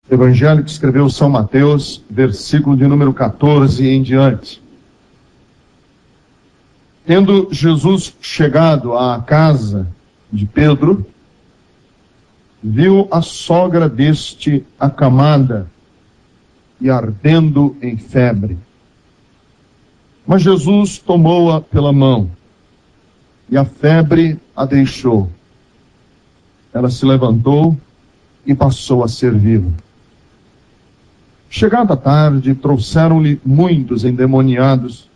Evangelho que escreveu São Mateus, versículo de número 14 em diante. Tendo Jesus chegado à casa de Pedro, viu a sogra deste acamada e ardendo em febre. Mas Jesus tomou-a pela mão, e a febre a deixou. Ela se levantou e passou a servi-lo. Chegada a tarde, trouxeram-lhe muitos endemoniados,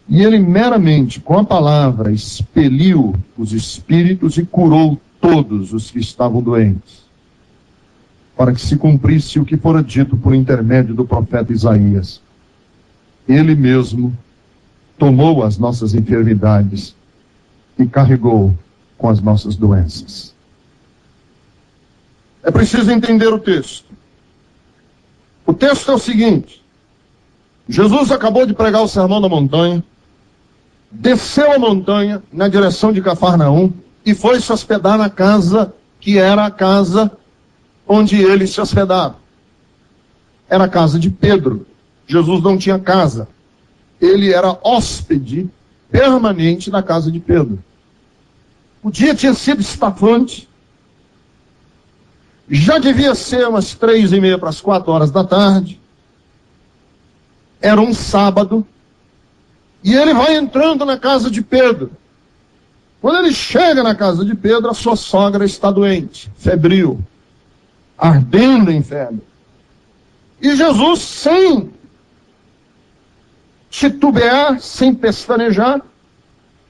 e ele meramente, com a palavra, expeliu os espíritos e curou todos os que estavam doentes, para que se cumprisse o que fora dito por intermédio do profeta Isaías. Ele mesmo tomou as nossas enfermidades e carregou com as nossas doenças. É preciso entender o texto. O texto é o seguinte: Jesus acabou de pregar o Sermão da Montanha, desceu a montanha na direção de Cafarnaum e foi se hospedar na casa que era a casa onde ele se hospedava. Era a casa de Pedro. Jesus não tinha casa. Ele era hóspede permanente na casa de Pedro. O dia tinha sido estafante. Já devia ser umas 3:30 para as 4 horas da tarde. Era um sábado. E ele vai entrando na casa de Pedro. Quando ele chega na casa de Pedro, a sua sogra está doente, febril, ardendo em febre. E Jesus, sem titubear, sem pestanejar,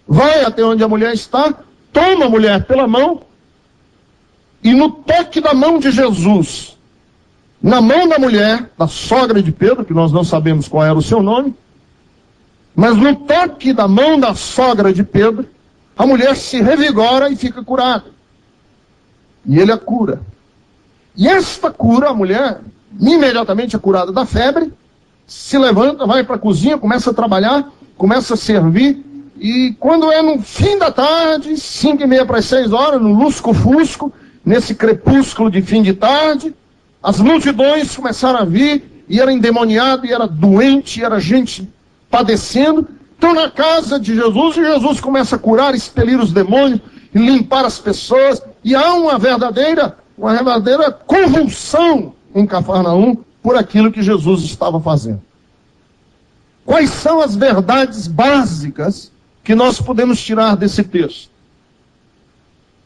vai até onde a mulher está, toma a mulher pela mão, e no toque da mão de Jesus, na mão da mulher, da sogra de Pedro, que nós não sabemos qual era o seu nome, mas no toque da mão da sogra de Pedro, a mulher se revigora e fica curada. E ele a cura. E esta cura, a mulher, imediatamente é curada da febre, se levanta, vai para a cozinha, começa a trabalhar, começa a servir, e quando é no fim da tarde, 5:30 para as 6 horas, no lusco-fusco, nesse crepúsculo de fim de tarde, as multidões começaram a vir, e era endemoniado, e era doente, e era gente padecendo. Estão na casa de Jesus, e Jesus começa a curar, expelir os demônios, e limpar as pessoas, e há uma verdadeira convulsão em Cafarnaum por aquilo que Jesus estava fazendo. Quais são as verdades básicas que nós podemos tirar desse texto?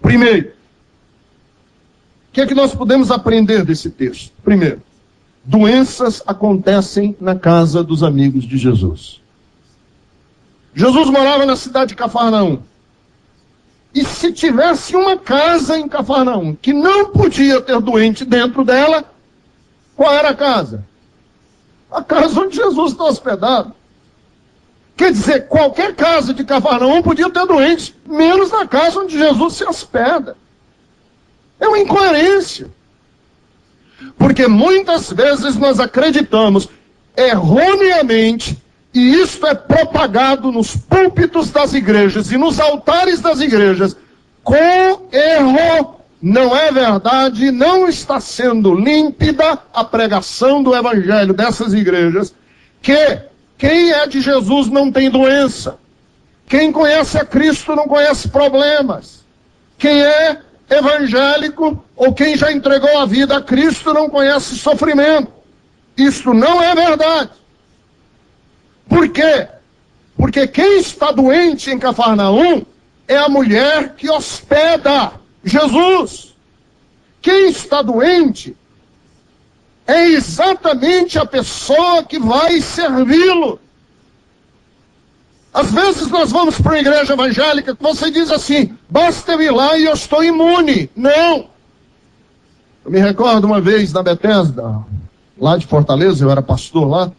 Primeiro, o que é que nós podemos aprender desse texto? Primeiro, doenças acontecem na casa dos amigos de Jesus. Jesus morava na cidade de Cafarnaum. E se tivesse uma casa em Cafarnaum que não podia ter doente dentro dela, qual era a casa? A casa onde Jesus está hospedado. Quer dizer, qualquer casa de Cafarnaum podia ter doente, menos na casa onde Jesus se hospeda. É uma incoerência. Porque muitas vezes nós acreditamos erroneamente, e isto é propagado nos púlpitos das igrejas e nos altares das igrejas, com erro. Não é verdade, não está sendo límpida a pregação do evangelho dessas igrejas, que quem é de Jesus não tem doença. Quem conhece a Cristo não conhece problemas. Quem é evangélico ou quem já entregou a vida a Cristo não conhece sofrimento. Isto não é verdade. Por quê? Porque quem está doente em Cafarnaum é a mulher que hospeda Jesus. Quem está doente é exatamente a pessoa que vai servi-lo. Às vezes nós vamos para uma igreja evangélica que você diz assim: basta eu ir lá e eu estou imune. Não. Eu me recordo uma vez na Bethesda, lá de Fortaleza, eu era pastor lá.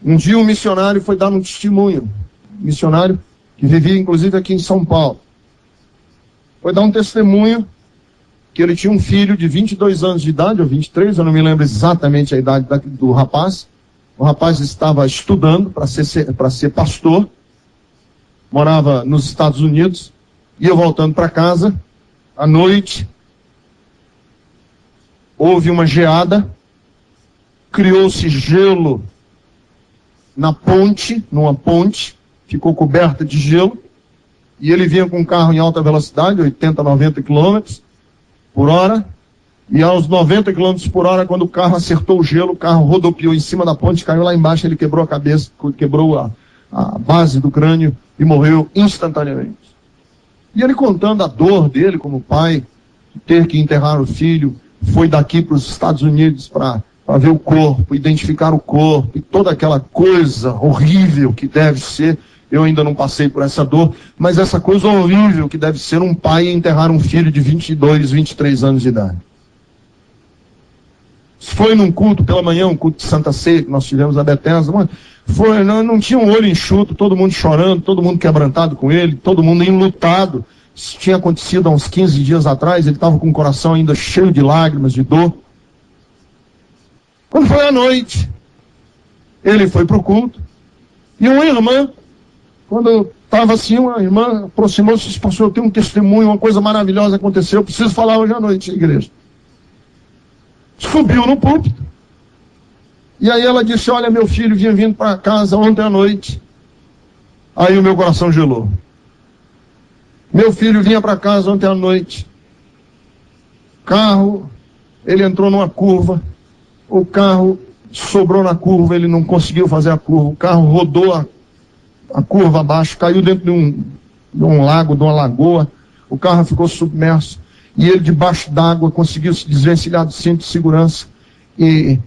Um dia um missionário foi dar um testemunho. Um missionário que vivia inclusive aqui em São Paulo. Foi dar um testemunho que ele tinha um filho de 22 anos de idade, ou 23, eu não me lembro exatamente a idade do rapaz. O rapaz estava estudando para ser pastor, morava nos Estados Unidos, ia voltando para casa, à noite, houve uma geada, criou-se gelo na ponte, numa ponte, ficou coberta de gelo, e ele vinha com um carro em alta velocidade, 80, 90 km por hora, e aos 90 km por hora, quando o carro acertou o gelo, o carro rodopiou em cima da ponte, caiu lá embaixo, ele quebrou a cabeça, quebrou a base do crânio e morreu instantaneamente. E ele contando a dor dele como pai, ter que enterrar o filho, foi daqui para os Estados Unidos para ver o corpo, identificar o corpo, e toda aquela coisa horrível que deve ser. Eu ainda não passei por essa dor, mas essa coisa horrível que deve ser um pai enterrar um filho de 22, 23 anos de idade. Foi num culto pela manhã, um culto de Santa Ceia, que nós tivemos a Bethesda, mas não tinha um olho enxuto, todo mundo chorando, todo mundo quebrantado com ele, todo mundo enlutado. Isso tinha acontecido há uns 15 dias atrás, ele estava com o coração ainda cheio de lágrimas, de dor. Quando foi à noite, ele foi para o culto, e uma irmã, quando estava assim, uma irmã aproximou-se e disse: pastor, eu tenho um testemunho, uma coisa maravilhosa aconteceu, eu preciso falar hoje à noite na igreja. Subiu no púlpito, e aí ela disse: olha, meu filho vinha vindo para casa ontem à noite. Aí o meu coração gelou. Meu filho vinha para casa ontem à noite, carro, ele entrou numa curva, o carro sobrou na curva, ele não conseguiu fazer a curva, o carro rodou a curva abaixo, caiu dentro de um lago, de uma lagoa, o carro ficou submerso, e ele debaixo d'água conseguiu se desvencilhar do cinto de segurança, e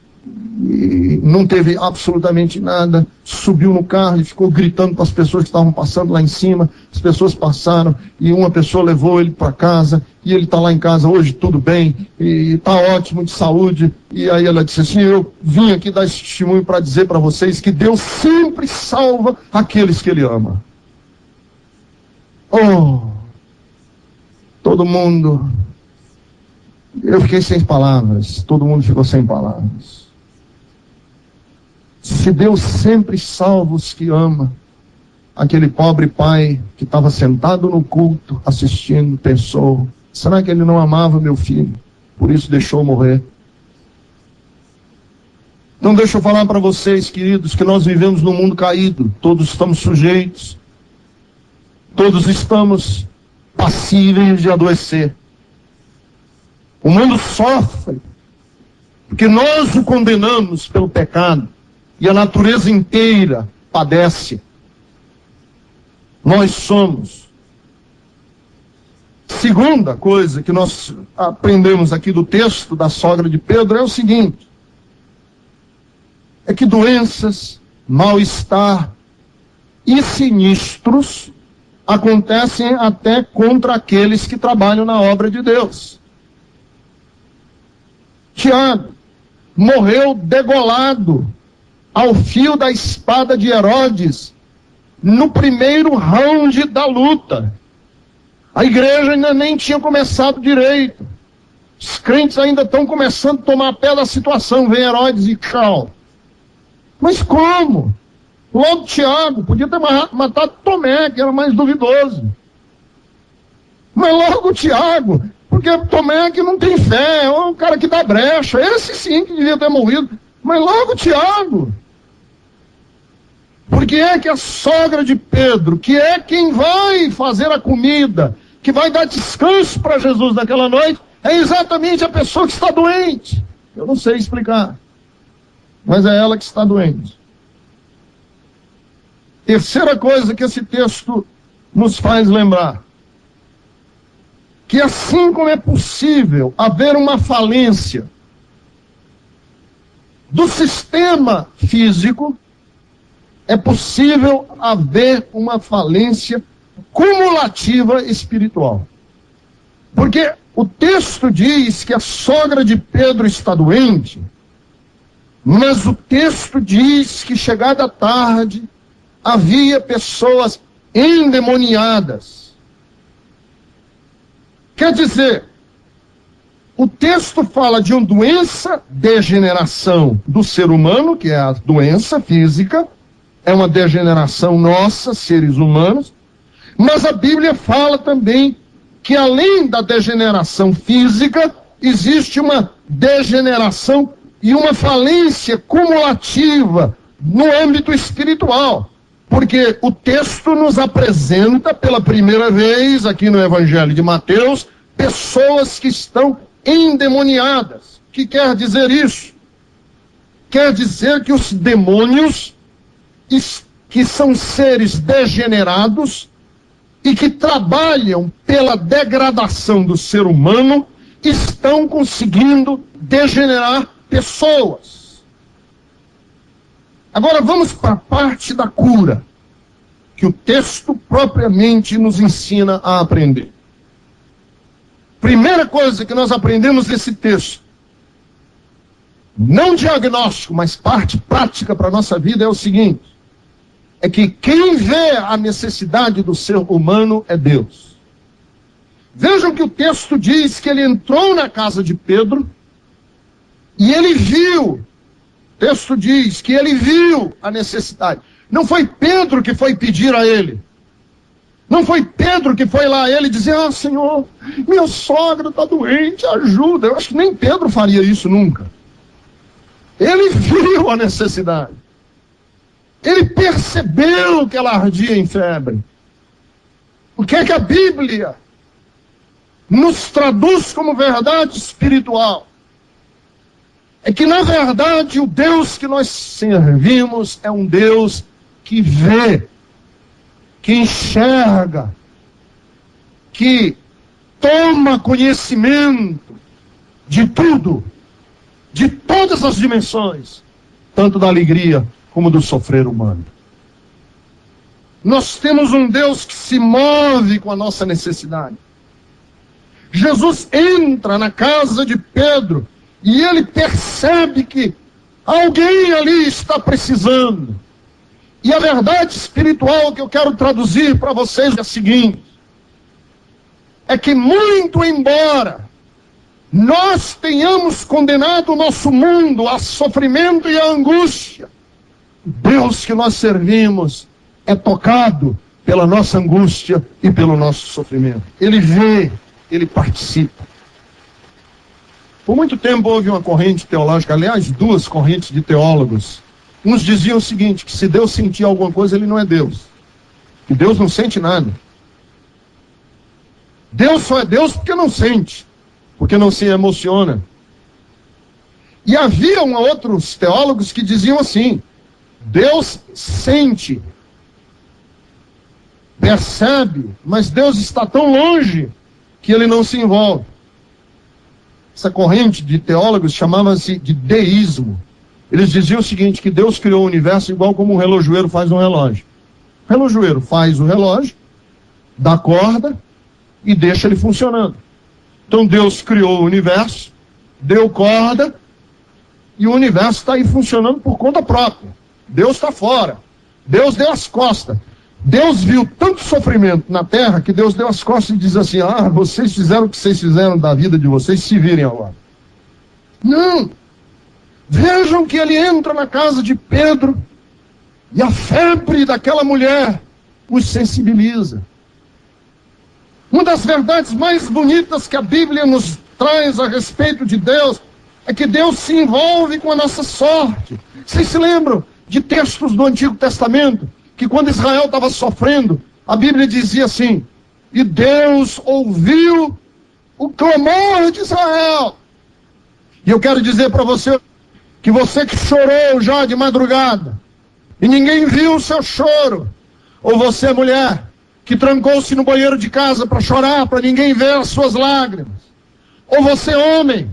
não teve absolutamente nada, subiu no carro e ficou gritando para as pessoas que estavam passando lá em cima. As pessoas passaram e uma pessoa levou ele para casa, e ele está lá em casa hoje, tudo bem, e está ótimo de saúde. E aí ela disse assim: eu vim aqui dar esse testemunho para dizer para vocês que Deus sempre salva aqueles que Ele ama. Oh, todo mundo, eu fiquei sem palavras, todo mundo ficou sem palavras. Se Deus sempre salva os que ama, aquele pobre pai que estava sentado no culto, assistindo, pensou: será que ele não amava meu filho? Por isso deixou morrer. Então deixa eu falar para vocês, queridos, que nós vivemos num mundo caído. Todos estamos sujeitos. Todos estamos passíveis de adoecer. O mundo sofre porque nós o condenamos pelo pecado. E a natureza inteira padece. Nós somos. Segunda coisa que nós aprendemos aqui do texto da sogra de Pedro é o seguinte: é que doenças, mal-estar e sinistros acontecem até contra aqueles que trabalham na obra de Deus. Tiago morreu degolado ao fio da espada de Herodes, no primeiro round da luta. A igreja ainda nem tinha começado direito. Os crentes ainda estão começando a tomar pé da situação. Vem Herodes e tchau. Mas como? Logo Tiago, podia ter matado Tomé, que era mais duvidoso. Mas logo Tiago, porque Tomé que não tem fé, é um cara que dá brecha. Esse sim que devia ter morrido. Mas logo Tiago. Porque é que a sogra de Pedro, que é quem vai fazer a comida, que vai dar descanso para Jesus naquela noite, é exatamente a pessoa que está doente. Eu não sei explicar, mas é ela que está doente. Terceira coisa que esse texto nos faz lembrar: que assim como é possível haver uma falência do sistema físico, é possível haver uma falência cumulativa espiritual. Porque o texto diz que a sogra de Pedro está doente, mas o texto diz que chegada a tarde havia pessoas endemoniadas. Quer dizer, o texto fala de uma doença, degeneração do ser humano, que é a doença física, é uma degeneração nossa, seres humanos, mas a Bíblia fala também que além da degeneração física, existe uma degeneração e uma falência cumulativa no âmbito espiritual. Porque o texto nos apresenta pela primeira vez, aqui no Evangelho de Mateus, pessoas que estão endemoniadas. O que quer dizer isso? Quer dizer que os demônios, que são seres degenerados e que trabalham pela degradação do ser humano, estão conseguindo degenerar pessoas. Agora vamos para a parte da cura, que o texto propriamente nos ensina a aprender. Primeira coisa que nós aprendemos nesse texto, não diagnóstico, mas parte prática para a nossa vida, é o seguinte: é que quem vê a necessidade do ser humano é Deus. Vejam que o texto diz que ele entrou na casa de Pedro e ele viu. O texto diz que ele viu a necessidade. Não foi Pedro que foi pedir a ele. Não foi Pedro que foi lá a ele dizer: ah, Senhor, minha sogra está doente, ajuda. Eu acho que nem Pedro faria isso nunca. Ele viu a necessidade. Ele percebeu que ela ardia em febre. O que é que a Bíblia nos traduz como verdade espiritual? É que, na verdade, o Deus que nós servimos é um Deus que vê, que enxerga, que toma conhecimento de tudo, de todas as dimensões, tanto da alegria como do sofrer humano. Nós temos um Deus que se move com a nossa necessidade. Jesus entra na casa de Pedro e ele percebe que alguém ali está precisando. E a verdade espiritual que eu quero traduzir para vocês é a seguinte: é que, muito embora nós tenhamos condenado o nosso mundo a sofrimento e a angústia, Deus que nós servimos é tocado pela nossa angústia e pelo nosso sofrimento. Ele vê, ele participa. Por muito tempo houve uma corrente teológica, aliás, duas correntes de teólogos. Uns diziam o seguinte: que se Deus sentir alguma coisa, ele não é Deus. Que Deus não sente nada. Deus só é Deus porque não sente, porque não se emociona. E havia outros teólogos que diziam assim: Deus sente, percebe, mas Deus está tão longe que ele não se envolve. Essa corrente de teólogos chamava-se de deísmo. Eles diziam o seguinte: que Deus criou o universo igual como um relojoeiro faz um relógio. O relojoeiro faz o relógio, dá corda e deixa ele funcionando. Então Deus criou o universo, deu corda, e o universo está aí funcionando por conta própria. Deus está fora. Deus deu as costas. Deus viu tanto sofrimento na terra que Deus deu as costas e diz assim: ah, vocês fizeram o que vocês fizeram da vida de vocês, se virem agora. Não. Vejam que ele entra na casa de Pedro e a febre daquela mulher os sensibiliza. Uma das verdades mais bonitas que a Bíblia nos traz a respeito de Deus é que Deus se envolve com a nossa sorte. Vocês se lembram de textos do Antigo Testamento que, quando Israel estava sofrendo, a Bíblia dizia assim: e Deus ouviu o clamor de Israel. E eu quero dizer para você que que chorou já de madrugada e ninguém viu o seu choro, ou você, mulher, que trancou-se no banheiro de casa para chorar, para ninguém ver as suas lágrimas, ou você, homem,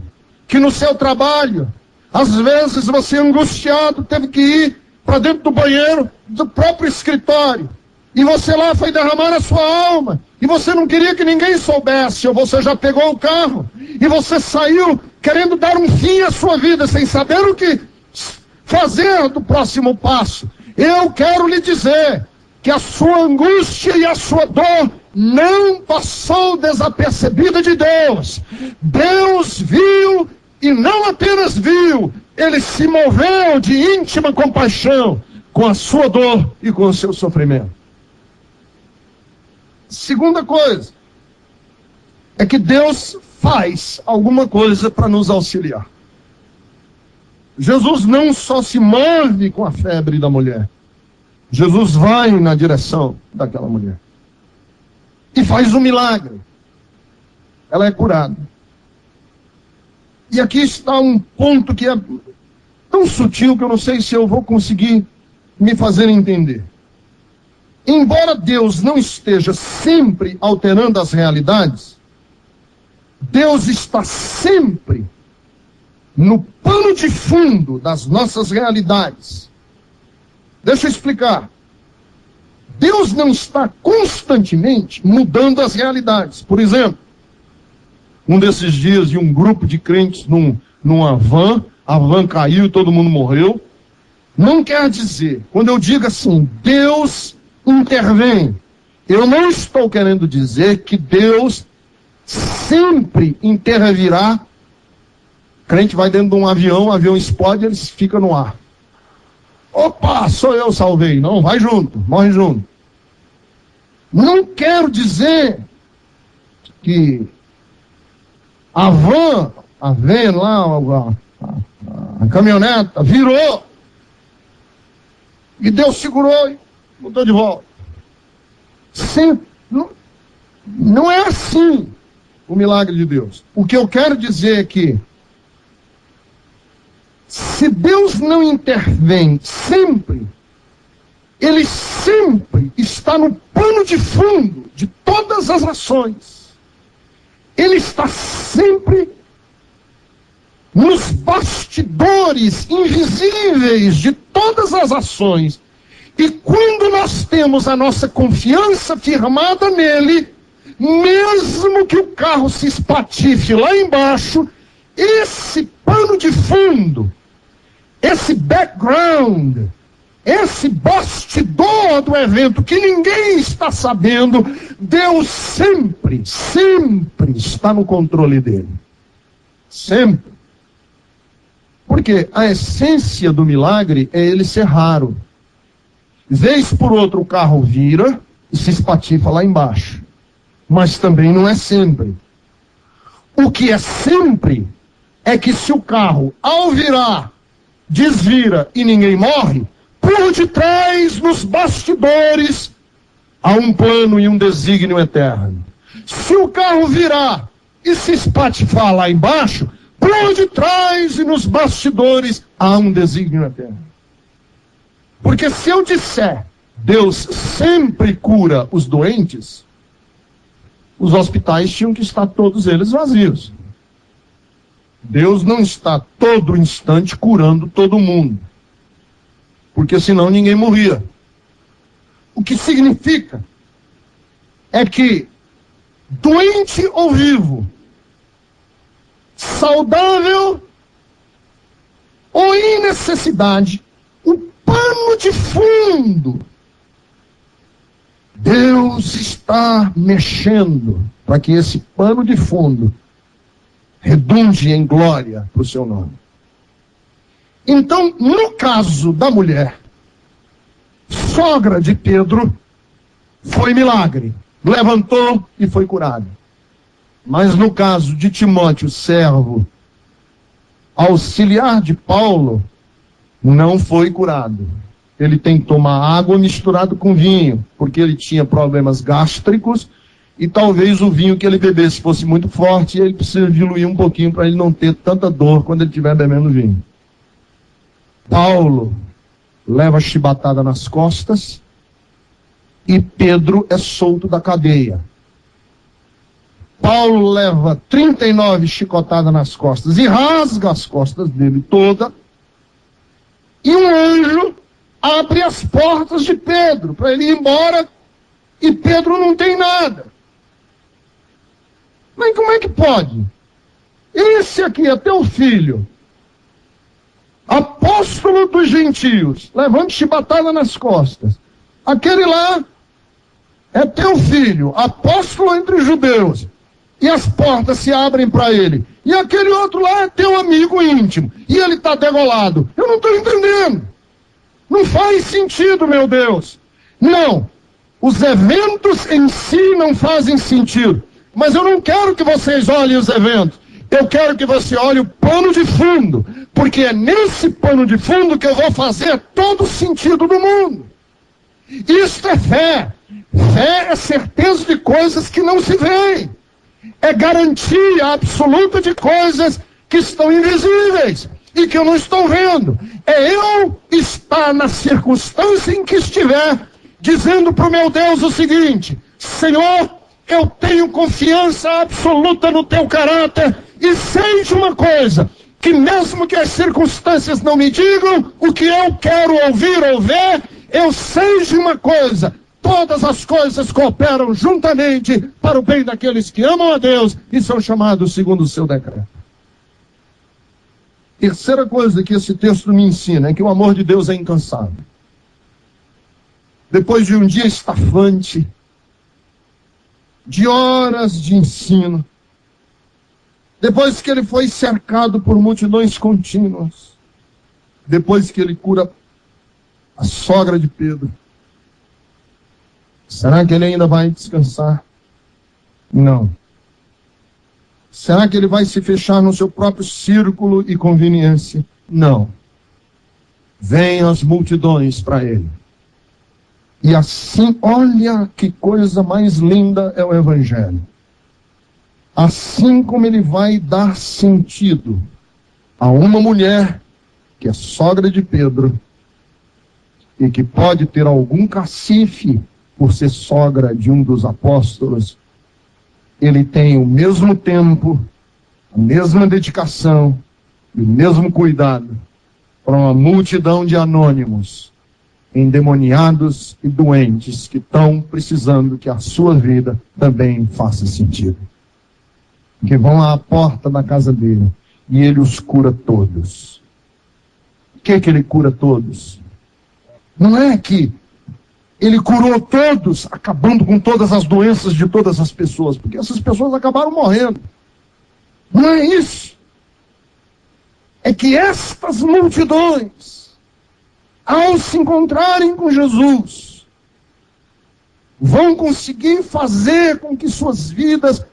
que no seu trabalho, às vezes você, angustiado, teve que ir para dentro do banheiro do próprio escritório, e você lá foi derramar a sua alma, e você não queria que ninguém soubesse, ou você já pegou o carro, e você saiu querendo dar um fim à sua vida, sem saber o que fazer do próximo passo. Eu quero lhe dizer que a sua angústia e a sua dor não passou desapercebida de Deus. Deus viu, e não apenas viu, ele se moveu de íntima compaixão com a sua dor e com o seu sofrimento. Segunda coisa, é que Deus faz alguma coisa para nos auxiliar. Jesus não só se move com a febre da mulher, Jesus vai na direção daquela mulher e faz um milagre. Ela é curada. E aqui está um ponto que é tão sutil que eu não sei se eu vou conseguir me fazer entender. Embora Deus não esteja sempre alterando as realidades, Deus está sempre no pano de fundo das nossas realidades. Deixa eu explicar. Deus não está constantemente mudando as realidades. Por exemplo, um desses dias de um grupo de crentes numa van, a van caiu e todo mundo morreu. Não quer dizer, quando eu digo assim, Deus intervém, eu não estou querendo dizer que Deus sempre intervirá. O crente vai dentro de um avião, o avião explode, ele fica no ar. Opa, sou eu, salvei. Não, vai junto, morre junto. Não quero dizer que a van lá, a caminhoneta virou e Deus segurou e mudou de volta. Não é assim o milagre de Deus. O que eu quero dizer é que se Deus não intervém sempre, Ele sempre está no pano de fundo de todas as ações. Ele está sempre nos bastidores invisíveis de todas as ações. E quando nós temos a nossa confiança firmada nele, mesmo que o carro se espatife lá embaixo, esse pano de fundo, esse background, esse bastidor do evento que ninguém está sabendo, Deus sempre está no controle dele. Sempre. Porque a essência do milagre é ele ser raro. Vez por outra o carro vira e se espatifa lá embaixo. Mas também não é sempre. O que é sempre é que se o carro, ao virar, desvira e ninguém morre, por detrás, nos bastidores, há um plano e um desígnio eterno. Se o carro virar e se espatifar lá embaixo, por detrás e nos bastidores, há um desígnio eterno. Porque se eu disser, Deus sempre cura os doentes, os hospitais tinham que estar todos eles vazios. Deus não está todo instante curando todo mundo. Porque senão ninguém morria. O que significa é que, doente ou vivo, saudável ou em necessidade, o pano de fundo, Deus está mexendo para que esse pano de fundo redunde em glória para o seu nome. Então, no caso da mulher, sogra de Pedro, foi milagre. Levantou e foi curada. Mas no caso de Timóteo, servo, auxiliar de Paulo, não foi curado. Ele tem que tomar água misturado com vinho, porque ele tinha problemas gástricos, e talvez o vinho que ele bebesse fosse muito forte, e ele precisa diluir um pouquinho para ele não ter tanta dor quando ele estiver bebendo vinho. Paulo leva chibatada nas costas, e Pedro é solto da cadeia. Paulo leva 39 chicotadas nas costas e rasga as costas dele toda. E um anjo abre as portas de Pedro para ele ir embora e Pedro não tem nada. Mas como é que pode? Esse aqui é teu filho, apóstolo dos gentios, levando chibatada nas costas. Aquele lá é teu filho, apóstolo entre os judeus. E as portas se abrem para ele. E aquele outro lá é teu amigo íntimo. E ele está degolado. Eu não estou entendendo. Não faz sentido, meu Deus. Não. Os eventos em si não fazem sentido. Mas eu não quero que vocês olhem os eventos. Eu quero que você olhe o pano de fundo, porque é nesse pano de fundo que eu vou fazer todo o sentido do mundo. Isto é fé. Fé é certeza de coisas que não se veem. É garantia absoluta de coisas que estão invisíveis e que eu não estou vendo. É eu estar na circunstância em que estiver, dizendo para o meu Deus o seguinte: Senhor, eu tenho confiança absoluta no teu caráter, e sei de uma coisa, que mesmo que as circunstâncias não me digam o que eu quero ouvir ou ver, eu sei de uma coisa: todas as coisas cooperam juntamente para o bem daqueles que amam a Deus e são chamados segundo o seu decreto. Terceira coisa que esse texto me ensina é que o amor de Deus é incansável. Depois de um dia estafante, de horas de ensino, depois que ele foi cercado por multidões contínuas, depois que ele cura a sogra de Pedro, será que ele ainda vai descansar? Não. Será que ele vai se fechar no seu próprio círculo e conveniência? Não. Vêm as multidões para ele. E assim, olha que coisa mais linda é o Evangelho. Assim como ele vai dar sentido a uma mulher que é sogra de Pedro e que pode ter algum cacife por ser sogra de um dos apóstolos, ele tem o mesmo tempo, a mesma dedicação e o mesmo cuidado para uma multidão de anônimos, endemoniados e doentes que estão precisando que a sua vida também faça sentido. Que vão à porta da casa dele e ele os cura todos. O que ele cura todos? Não é que ele curou todos, acabando com todas as doenças de todas as pessoas, porque essas pessoas acabaram morrendo. Não é isso. É que estas multidões, ao se encontrarem com Jesus, vão conseguir fazer com que suas vidas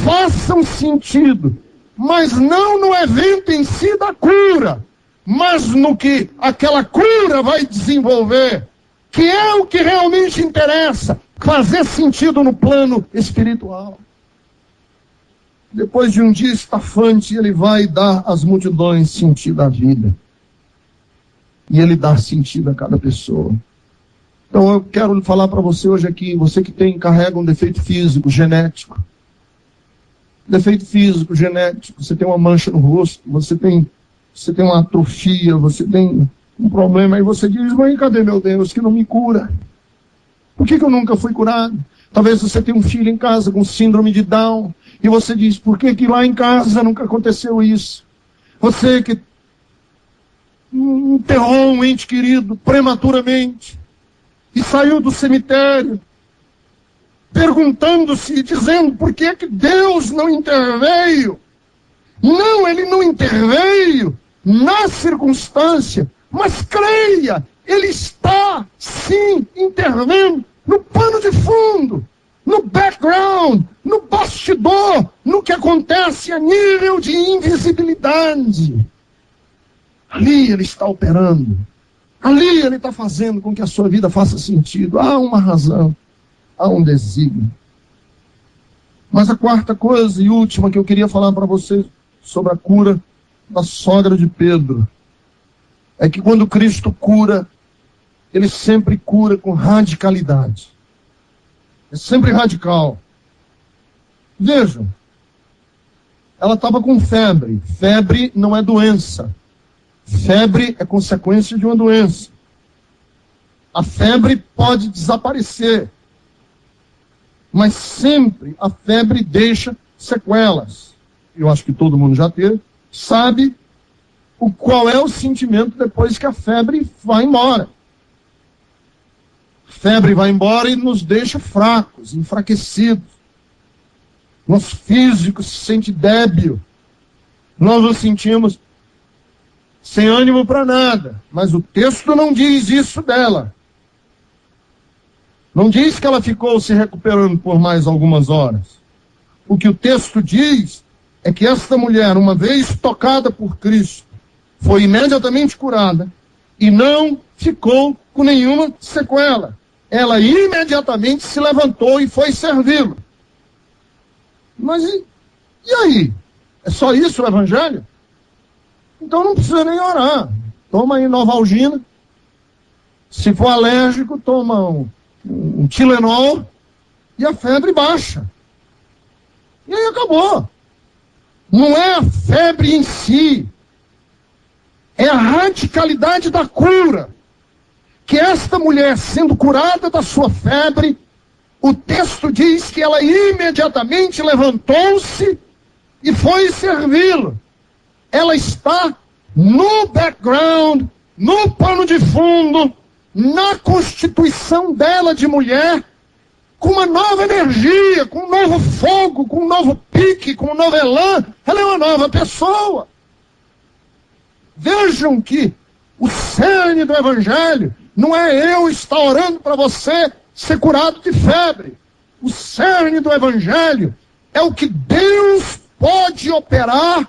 façam sentido, mas não no evento em si da cura, mas no que aquela cura vai desenvolver, que é o que realmente interessa, fazer sentido no plano espiritual. Depois de um dia estafante, ele vai dar às multidões sentido à vida. E ele dá sentido a cada pessoa. Então eu quero falar para você hoje aqui, você que carrega um defeito físico, genético. Defeito físico, genético, você tem uma mancha no rosto, você tem uma atrofia, você tem um problema, aí você diz: mas cadê meu Deus que não me cura? Por que eu nunca fui curado? Talvez você tenha um filho em casa com síndrome de Down, e você diz: por que lá em casa nunca aconteceu isso? Você que enterrou um ente querido prematuramente, e saiu do cemitério, perguntando-se e dizendo: por que Deus não interveio? Não, ele não interveio na circunstância, mas creia, ele está sim intervendo no pano de fundo, no background, no bastidor, no que acontece a nível de invisibilidade. Ali ele está operando, ali ele está fazendo com que a sua vida faça sentido. Há uma razão, há um desígnio. Mas a quarta coisa e última que eu queria falar para vocês sobre a cura da sogra de Pedro é que quando Cristo cura, ele sempre cura com radicalidade. É sempre radical. Vejam, ela estava com febre. Febre não é doença. Febre é consequência de uma doença. A febre pode desaparecer, mas sempre a febre deixa sequelas. Eu acho que todo mundo já teve, sabe qual é o sentimento depois que a febre vai embora. A febre vai embora e nos deixa fracos, enfraquecidos. Nosso físico se sente débil. Nós nos sentimos sem ânimo para nada. Mas o texto não diz isso dela. Não diz que ela ficou se recuperando por mais algumas horas. O que o texto diz é que esta mulher, uma vez tocada por Cristo, foi imediatamente curada e não ficou com nenhuma sequela. Ela imediatamente se levantou e foi servi-lo. Mas e aí? É só isso o evangelho? Então não precisa nem orar. Toma aí Novalgina. Se for alérgico, toma um Tilenol e a febre baixa. E aí acabou. Não é a febre em si, é a radicalidade da cura. Que esta mulher, sendo curada da sua febre, o texto diz que ela imediatamente levantou-se e foi servi-lo. Ela está no background, no pano de fundo, na constituição dela de mulher, com uma nova energia, com um novo fogo, com um novo pique, com um novo elan. Ela é uma nova pessoa. Vejam que o cerne do evangelho não é eu estar orando para você ser curado de febre. O cerne do evangelho é o que Deus pode operar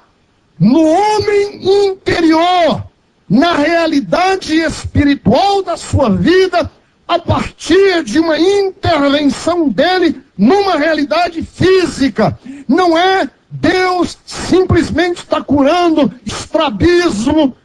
no homem interior, na realidade espiritual da sua vida, a partir de uma intervenção dele numa realidade física. Não é Deus simplesmente está curando estrabismo,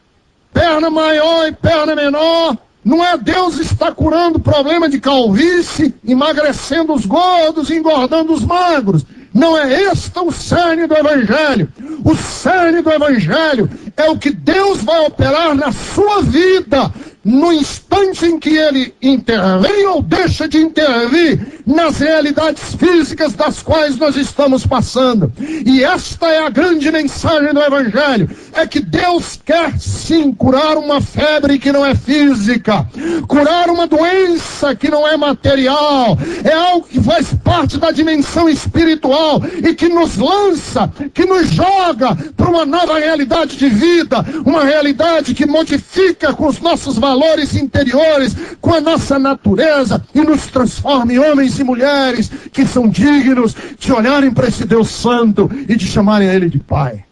perna maior e perna menor. Não é Deus está curando problema de calvície, emagrecendo os gordos e engordando os magros. Não é este o cerne do evangelho. O cerne do evangelho é o que Deus vai operar na sua vida, no instante em que ele intervém ou deixa de intervir nas realidades físicas das quais nós estamos passando. E esta é a grande mensagem do evangelho, é que Deus quer sim curar uma febre que não é física, curar uma doença que não é material, é algo que faz parte da dimensão espiritual e que nos lança, que nos joga para uma nova realidade de vida, uma realidade que modifica com os nossos valores interiores, com a nossa natureza e nos transforma em homens e mulheres que são dignos de olharem para esse Deus Santo e de chamarem a Ele de Pai.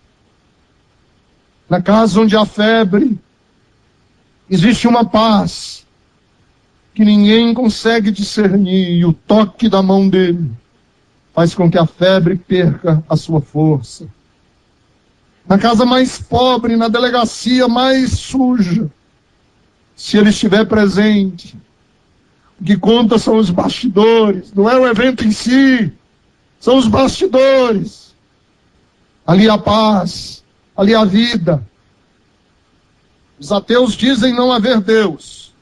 Na casa onde há febre, existe uma paz que ninguém consegue discernir, e o toque da mão dele faz com que a febre perca a sua força. Na casa mais pobre, na delegacia mais suja, se ele estiver presente, o que conta são os bastidores, não é o evento em si, são os bastidores. Ali há paz, ali há vida. Os ateus dizem não haver Deus,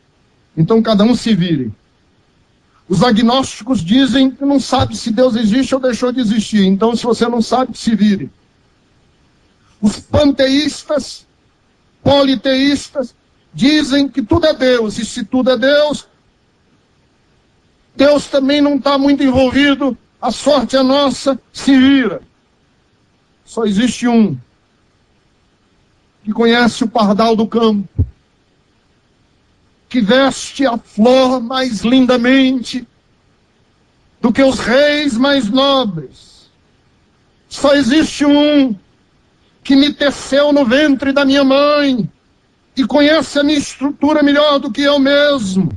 então cada um se vire. Os agnósticos dizem que não sabe se Deus existe ou deixou de existir, então se você não sabe, se vire. Os panteístas, politeístas, dizem que tudo é Deus, e se tudo é Deus, Deus também não está muito envolvido, a sorte é nossa, se vira. Só existe um que conhece o pardal do campo, que veste a flor mais lindamente do que os reis mais nobres. Só existe um que me teceu no ventre da minha mãe e conhece a minha estrutura melhor do que eu mesmo.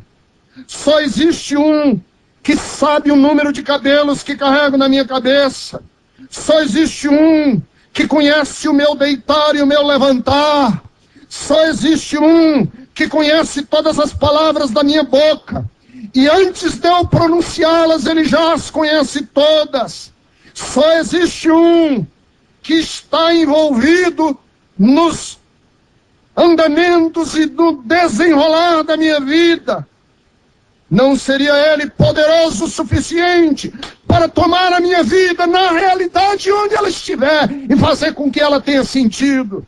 Só existe um que sabe o número de cabelos que carrego na minha cabeça. Só existe um que conhece o meu deitar e o meu levantar. Só existe um que conhece todas as palavras da minha boca. E antes de eu pronunciá-las, ele já as conhece todas. Só existe um que está envolvido nos andamentos e no desenrolar da minha vida. Não seria ele poderoso o suficiente para tomar a minha vida na realidade onde ela estiver e fazer com que ela tenha sentido?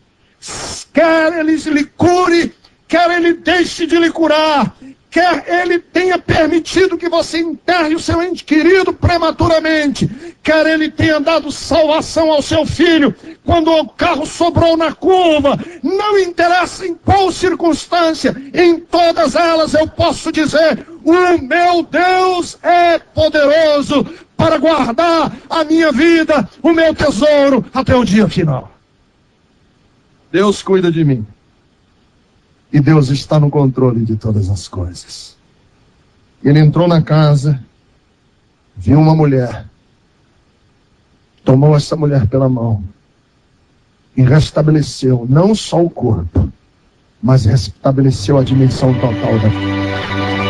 Quer ele lhe cure, quer ele deixe de lhe curar, quer ele tenha permitido que você enterre o seu ente querido prematuramente, quer ele tenha dado salvação ao seu filho quando o carro sobrou na curva, não interessa em qual circunstância, em todas elas eu posso dizer, o meu Deus é poderoso para guardar a minha vida, o meu tesouro, até o dia final. Deus cuida de mim. E Deus está no controle de todas as coisas. Ele entrou na casa, viu uma mulher, tomou essa mulher pela mão e restabeleceu não só o corpo, mas restabeleceu a dimensão total da vida.